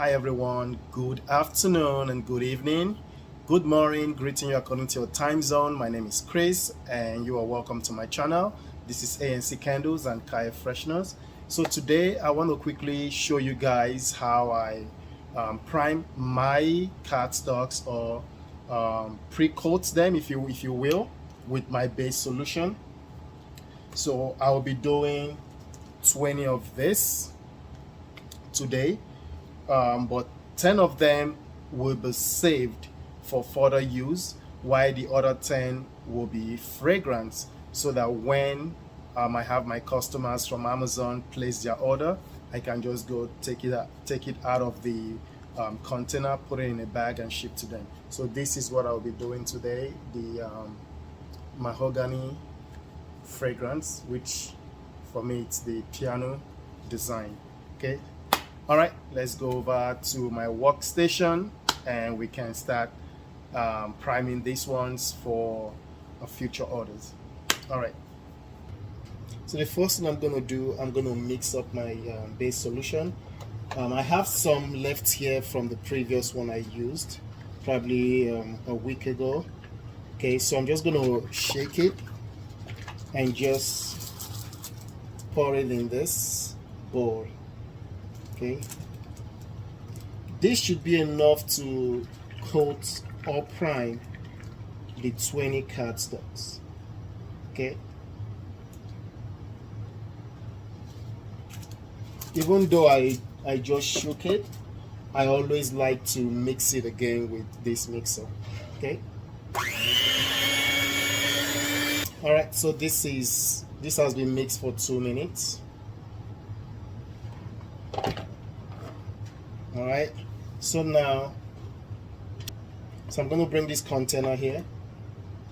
Hi everyone, good afternoon and good evening. Good morning, greeting you according to your time zone. My name is Chris and you are welcome to my channel. This is ANC Candles and Fresheners. So today I want to quickly show you guys how I prime my cardstocks or pre-coat them if you will with my base solution. So I will be doing 20 of this today, but 10 of them will be saved for further use, while the other 10 will be fragrance, so that when I have my customers from Amazon place their order, I can just go take it out of the container, put it in a bag and ship to them. So this is what I'll be doing today, the mahogany fragrance, which for me it's the piano design. Okay, all right, let's go over to my workstation and we can start priming these ones for future orders. All right, so the first thing I'm going to do, I'm going to mix up my base solution. I have some left here from the previous one I used probably a week ago. Okay, so I'm just going to shake it and just pour it in this bowl. Okay, this should be enough to coat or prime the 20 cardstocks. Okay, even though I just shook it, I always like to mix it again with this mixer. Okay, all right, so this has been mixed for 2 minutes. All right, so now I'm going to bring this container here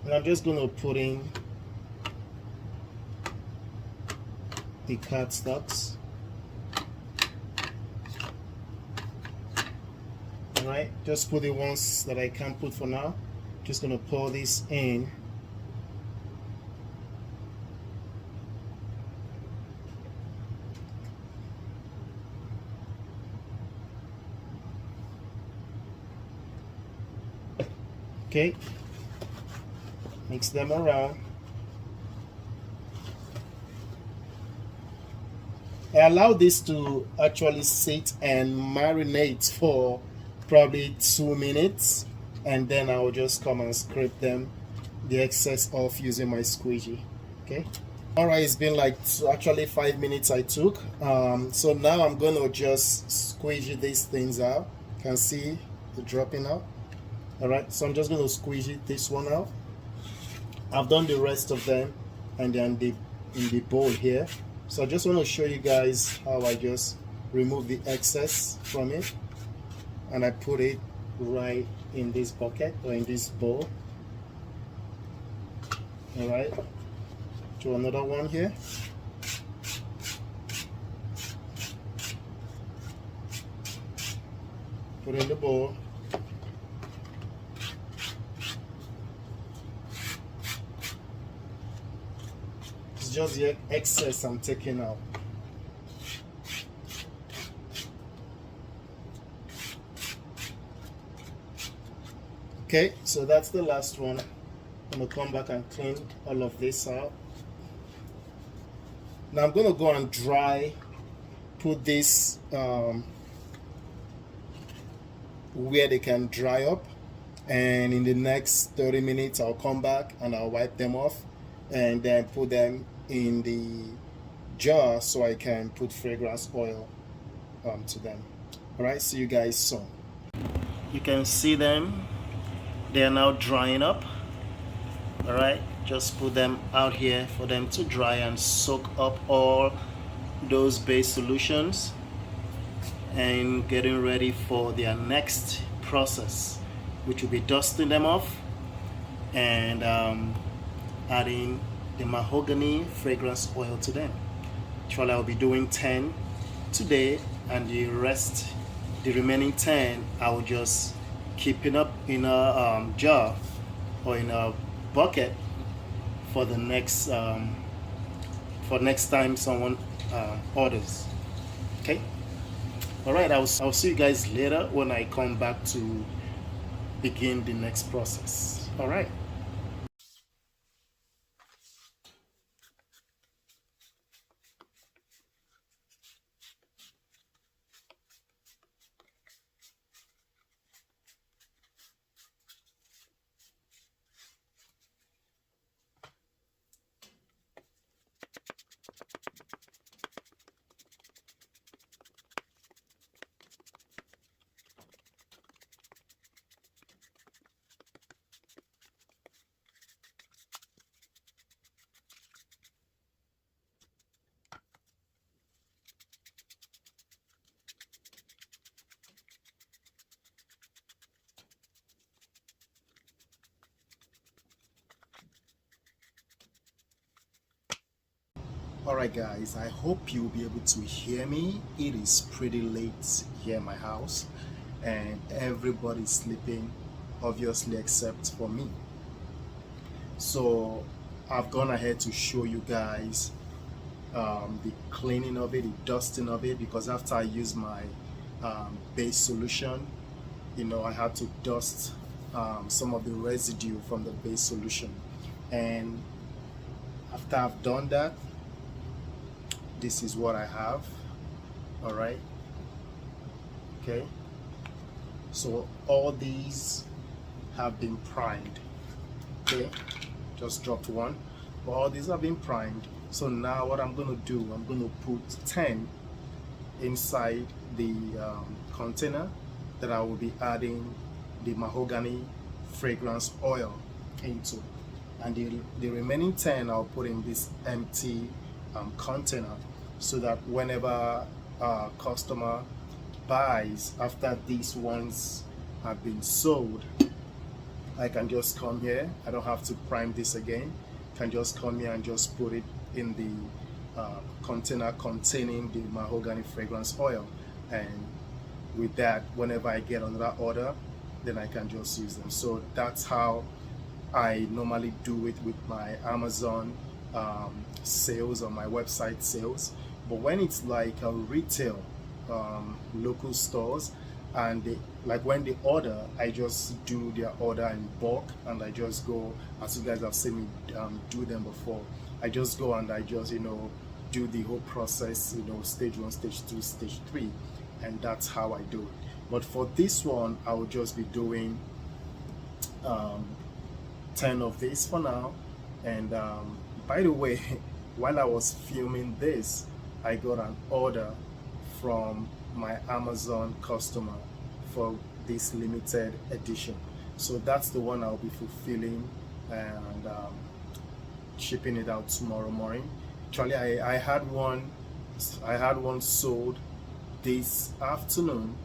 and I'm just going to put in the cardstocks. All right, just put the ones that I can't put for now. Just going to pour this in. Okay, mix them around. I allow this to actually sit and marinate for probably 2 minutes, and then I will just come and scrape them, the excess off, using my squeegee. Okay, all right, it's been like actually 5 minutes I took. So now I'm going to just squeegee these things out. You can see the dropping out. All right, so I'm just going to squeeze this one out. I've done the rest of them and then in the bowl here. So I just want to show you guys how I just remove the excess from it and I put it right in this bucket or in this bowl. All right, to another one here. Put in the bowl. Just the excess I'm taking out. Okay, so that's the last one. I'm gonna come back and clean all of this out. Now I'm gonna go and put this where they can dry up, and in the next 30 minutes I'll come back and I'll wipe them off and then put them in the jar so I can put fragrance oil to them. All right, see you guys soon. You can see them, they are now drying up. All right, just put them out here for them to dry and soak up all those base solutions and getting ready for their next process, which will be dusting them off and adding the mahogany fragrance oil to them. Actually, I'll be doing 10 today, and the remaining 10 I will just keep it up in a jar or in a bucket for the next for next time someone orders. Okay, All right, I'll see you guys later when I come back to begin the next process. All right. All right, guys, I hope you'll be able to hear me. It is pretty late here in my house, and everybody's sleeping, obviously, except for me. So I've gone ahead to show you guys the cleaning of it, the dusting of it, because after I use my base solution, I had to dust some of the residue from the base solution. And after I've done that, this is what I have. All right. Okay. So all these have been primed. Okay. Just dropped one. But all these have been primed. So now what I'm going to do, I'm going to put 10 inside the container that I will be adding the mahogany fragrance oil into. And the remaining 10 I'll put in this empty container, so that whenever a customer buys after these ones have been sold, I can just come here. I don't have to prime this again. I can just come here and just put it in the container containing the mahogany fragrance oil, and with that, whenever I get another order, then I can just use them. So that's how I normally do it with my Amazon sales or my website sales. But when it's like a retail local stores, and like when they order, I just do their order in bulk, and I just go, as you guys have seen me do them before, I just go and I just do the whole process, stage 1, stage 2, stage 3, and that's how I do it. But for this one, I will just be doing 10 of this for now. And by the way, while I was filming this, I got an order from my Amazon customer for this limited edition. So that's the one I'll be fulfilling and shipping it out tomorrow morning. Actually, I had one sold this afternoon,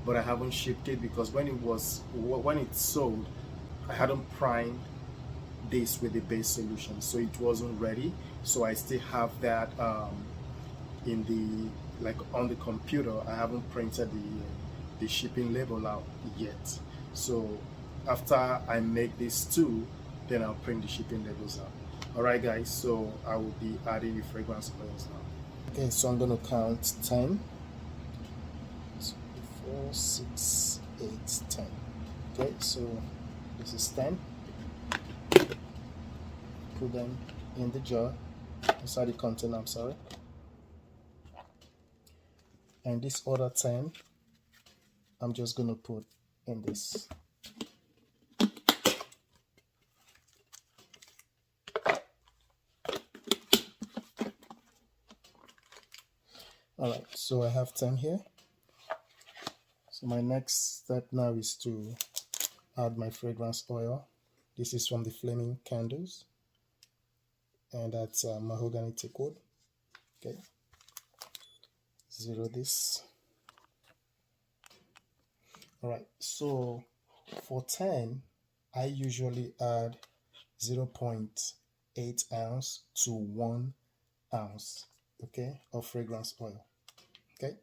but I haven't shipped it because when it sold, I hadn't primed this with the base solution, so it wasn't ready. So I still have that in the on the computer. I haven't printed the shipping label out yet. So after I make this too, then I'll print the shipping labels out. All right, guys. So I will be adding the fragrance oils now. Okay, so I'm gonna count 10. 2, 4, 6, 8, 10. Okay, so this is 10. Put them in the jar, inside the container, I'm sorry. And this other 10, I'm just going to put in this. All right, so I have 10 here. So my next step now is to add my fragrance oil. This is from the Flaming Candles, and that's mahogany teakwood. Okay, 0 this. All right, so for 10, I usually add 0.8 ounce to 1 ounce, okay, of fragrance oil. Okay.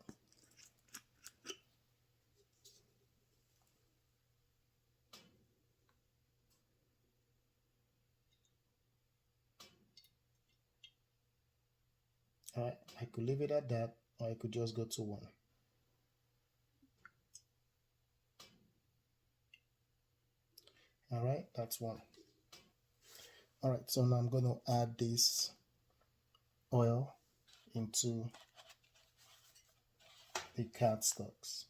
All right, I could leave it at that, or I could just go to 1. All right, that's one. All right, so now I'm going to add this oil into the cardstocks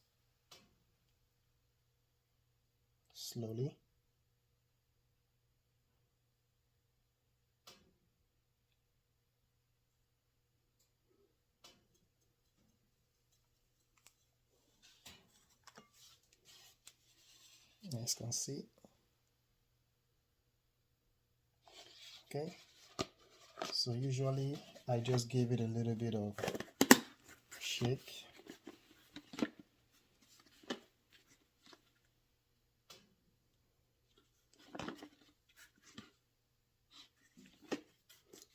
slowly. As you can see. Okay, so usually I just give it a little bit of shake.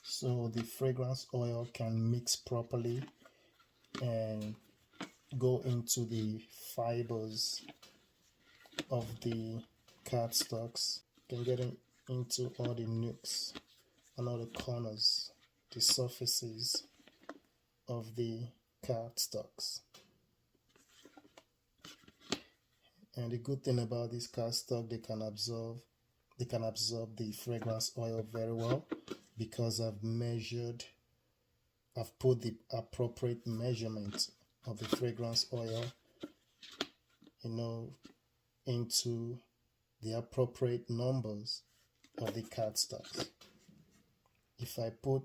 So the fragrance oil can mix properly and go into the fibers of the cardstocks, can get into all the nooks and all the corners, the surfaces of the cardstocks. And the good thing about this cardstock, they can absorb the fragrance oil very well, because I've put the appropriate measurement of the fragrance oil, into the appropriate numbers of the cardstocks. If I put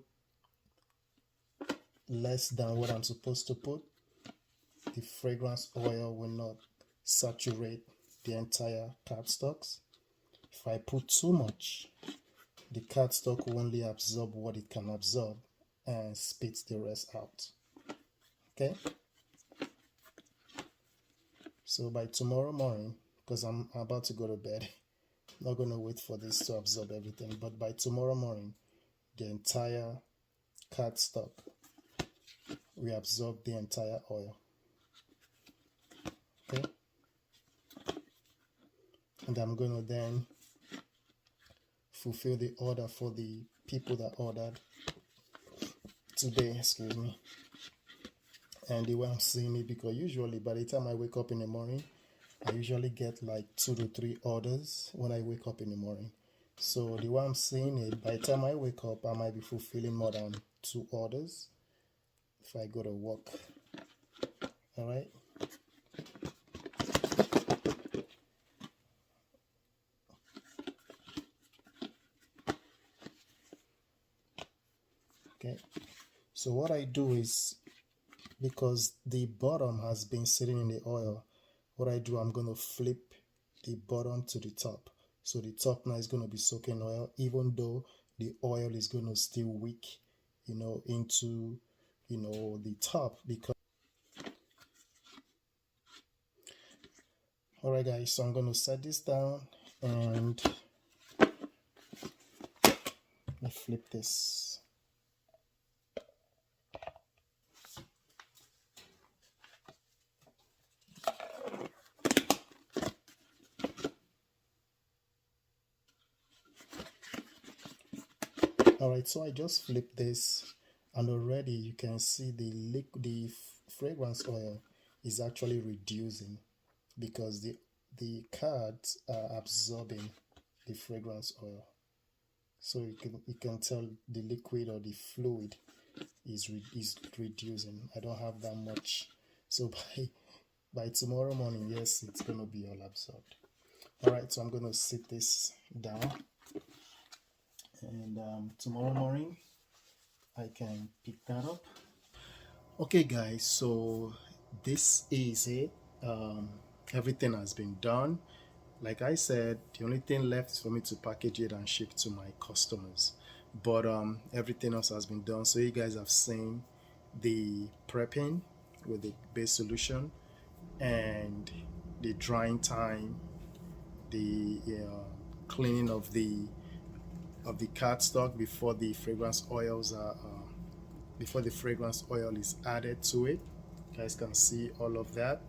less than what I'm supposed to put, the fragrance oil will not saturate the entire cardstocks. If I put too much, the cardstock will only absorb what it can absorb and spits the rest out. Okay? So by tomorrow morning, because I'm about to go to bed, I'm not going to wait for this to absorb everything, but by tomorrow morning, the entire cardstock will absorb the entire oil. Okay? And I'm going to then fulfill the order for the people that ordered today, excuse me. And the way I'm seeing it, because usually by the time I wake up in the morning, I usually get like 2 to 3 orders when I wake up in the morning. So the way I'm seeing it, by the time I wake up, I might be fulfilling more than 2 orders if I go to work. All right. Okay. So what I do is, because the bottom has been sitting in the oil, what I do, I'm going to flip the bottom to the top. So the top now is going to be soaking oil, even though the oil is going to still wick, into, the top. Because all right, guys, so I'm going to set this down and let me flip this. Alright, so I just flipped this, and already you can see the fragrance oil is actually reducing, because the cards are absorbing the fragrance oil. So you can tell the liquid or the fluid is reducing. I don't have that much, so by tomorrow morning, yes, it's gonna be all absorbed. Alright, so I'm gonna sit this down, and tomorrow morning I can pick that up. Okay, guys, so this is it. Everything has been done. Like I said, the only thing left is for me to package it and ship to my customers, but everything else has been done. So you guys have seen the prepping with the base solution, and the drying time, the cleaning of the cardstock before the fragrance oils are before the fragrance oil is added to it. You guys can see all of that,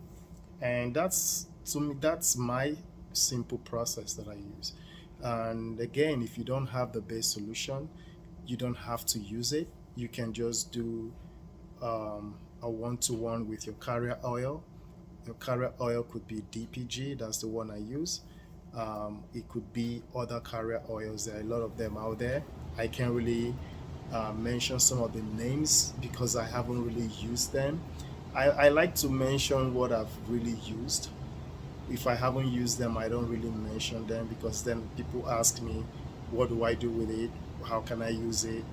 and that's, to me, that's my simple process that I use. And again, if you don't have the base solution, you don't have to use it. You can just do a one-to-one with your carrier oil. Your carrier oil could be DPG, that's the one I use. It could be other carrier oils. There are a lot of them out there. I can't really mention some of the names because I haven't really used them. I like to mention what I've really used. If I haven't used them, I don't really mention them because then people ask me, what do I do with it? How can I use it?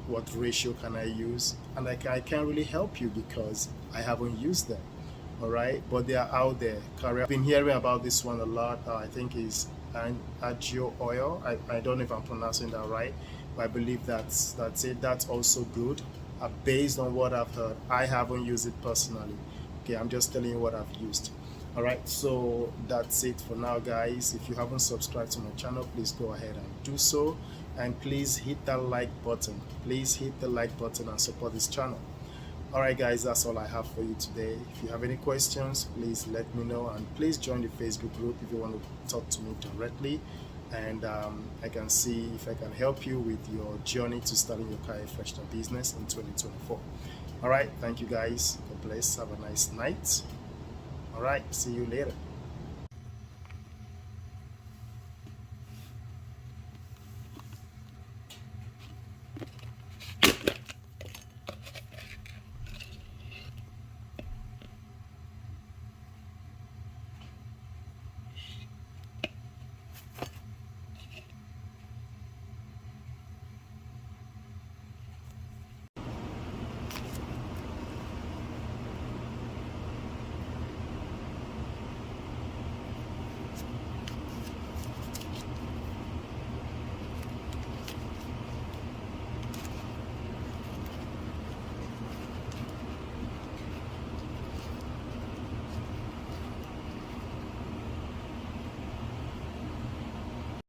What ratio can I use? And I can't really help you because I haven't used them. All right, but they are out there. I've been hearing about this one a lot. I think it's agio oil. I don't know if I'm pronouncing that right, but I believe that's it. That's also good. Based on what I've heard, I haven't used it personally. Okay, I'm just telling you what I've used. All right, so that's it for now, guys. If you haven't subscribed to my channel, please go ahead and do so, and please hit that like button. Please hit the like button and support this channel. All right, guys, that's all I have for you today. If you have any questions, please let me know, and please join the Facebook group if you want to talk to me directly, and I can see if I can help you with your journey to starting your car air freshener business in 2024. All right, thank you, guys. God bless. Have a nice night. All right, see you later.